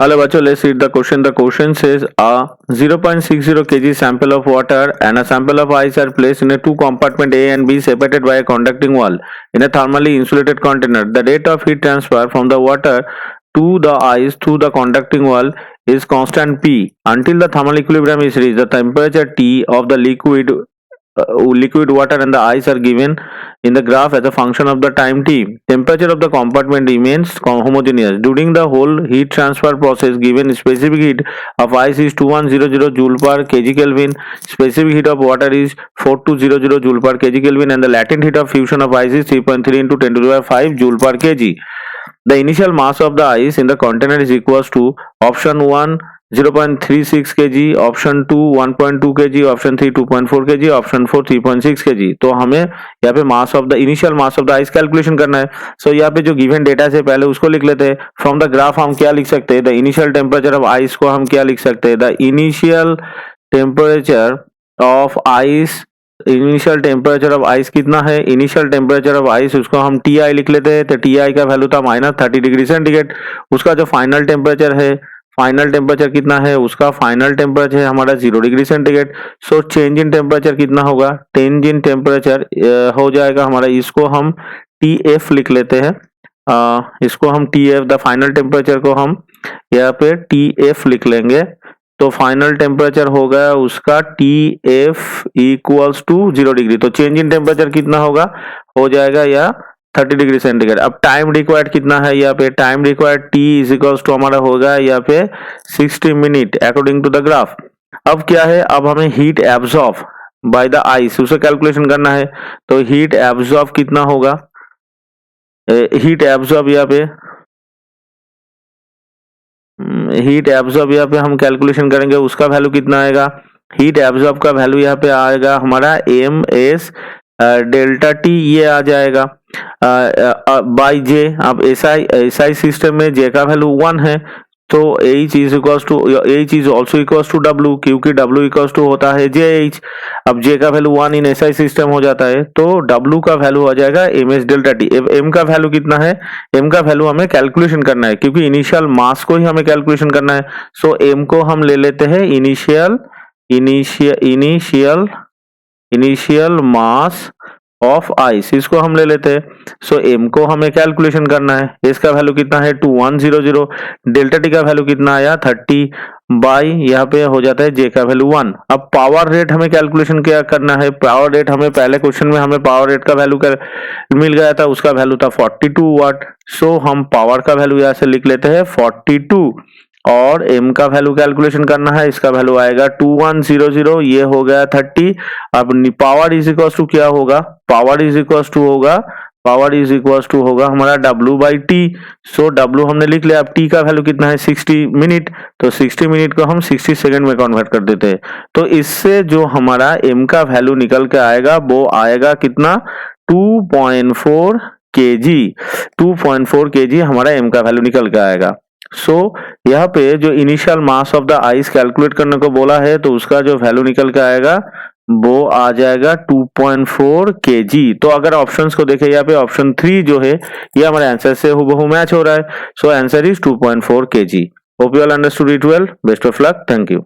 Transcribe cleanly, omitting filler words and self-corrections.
Hello, bachcho, let's read the question. The question says a 0.60 kg sample of water and a sample of ice are placed in a two compartment A and B separated by a conducting wall in a thermally insulated container. The rate of heat transfer from the water to the ice through the conducting wall is constant P. Until the thermal equilibrium is reached, the temperature T of the liquid water and the ice are given in the graph as a function of the time t. Temperature of the compartment remains homogeneous during the whole heat transfer process. Given specific heat of ice is 2100 joule per kg Kelvin, specific heat of water is 4200 joule per kg Kelvin, and the latent heat of fusion of ice is 3.3 into 10 to the power 5 joule per kg. The initial mass of the ice in the container is equals to option 1 0.36 kg, option 2 1.2 kg, option 3 2.4 kg, option 4 3.6 kg। तो हमें यहाँ पे mass of the initial mass of the ice calculation करना है। सो यहाँ पे जो given data से पहले उसको लिख लेते हैं। फ्रॉम द ग्राफ हम क्या लिख सकते हैं, the initial temperature of ice को हम क्या लिख सकते हैं, the initial temperature of ice, initial temperature of ice कितना है, इनिशियल टेम्परेचर ऑफ आइस उसको हम टी आई लिख लेते हैं। तो टी आई का वैल्यू था -30 डिग्री सेंटीग्रेड। उसका जो फाइनल टेम्परेचर है, फाइनल टेम्परेचर कितना है, उसका फाइनल टेम्परेचर है हमारा 0 degree centigrade. So change in temperature कितना होगा, चेंज इन टेम्परेचर हो जाएगा हमारा, इसको हम टी एफ लिख लेते हैं। इसको हम T F, the final temperature को हम यहाँ पे टी एफ लिख लेंगे। तो फाइनल टेम्परेचर हो गया उसका T F equals to 0 degree. तो चेंज इन टेम्परेचर कितना होगा, हो जाएगा या 30 डिग्री सेंटीग्रेड। अब टाइम रिक्वायर्ड कितना है, यहाँ पे time required T is equals to हमारा होगा यहाँ पे 60 minute according to the graph. अब क्या है, अब हमें heat absorb by the ice उसे कैलकुलेशन करना है। तो हीट एब्जॉर्ब कितना होगा, हीट एब्जॉर्ब यहाँ पे हम कैलकुलेशन करेंगे, उसका वैल्यू कितना आएगा, हीट एब्जॉर्ब का वैल्यू यहाँ पे आएगा हमारा एम एस डेल्टा टी, ये आ जाएगा बाई जे। अब एसआई सिस्टम में जे का वैल्यू 1 है, तो H is equals to, H is also equals to W, क्योंकि W इक्वल्स टू होता है JH। अब J का वैल्यू 1 इन SI सिस्टम हो जाता है, तो W का वैल्यू आ जाएगा MS डेल्टा T। M का वैल्यू कितना है, M का वैल्यू हमें कैलकुलेशन करना है, क्योंकि इनिशियल मास को ही हमें कैलकुलेशन करना है। सो M को हम ले लेते हैं इनिशियल मास ऑफ आइस, इसको हम ले लेते हैं। सो एम को हमें कैलकुलेशन करना है, इसका वैल्यू कितना है 2100, डेल्टा टी का वैल्यू कितना आया 30 बाई यहाँ पे हो जाता है जे का वैल्यू 1। अब पावर रेट हमें कैलकुलेशन क्या करना है, पावर रेट हमें पहले क्वेश्चन में हमें पावर रेट का वैल्यू मिल गया था, उसका वैल्यू था 42 वाट। सो हम पावर का वैल्यू यहाँ से लिख लेते हैं 42, और m का वैल्यू कैलकुलेशन करना है, इसका वैल्यू आएगा 2100, ये हो गया 30। अब पावर इज इक्वल्स टू क्या होगा, पावर इज इक्वल्स टू होगा हमारा W by T. So W हमने लिख लिया। अब T का वैल्यू कितना है 60 मिनट, तो 60 मिनट को हम 60 सेकंड में कन्वर्ट कर देते हैं। तो इससे जो हमारा m का वैल्यू निकल के आएगा वो आएगा कितना 2.4 kg, 2.4 kg हमारा m का वैल्यू निकल के आएगा। सो यहाँ पे जो initial mass of the ice calculate करने को बोला है, तो उसका जो वैल्यू निकल के आएगा वो आ जाएगा 2.4 kg। तो अगर ऑप्शंस को देखें, यहाँ पे ऑप्शन 3 जो है ये हमारे आंसर से हूबहू मैच हो रहा है। So answer is 2.4 kg। Hope you all understood it well. Best of luck, thank you.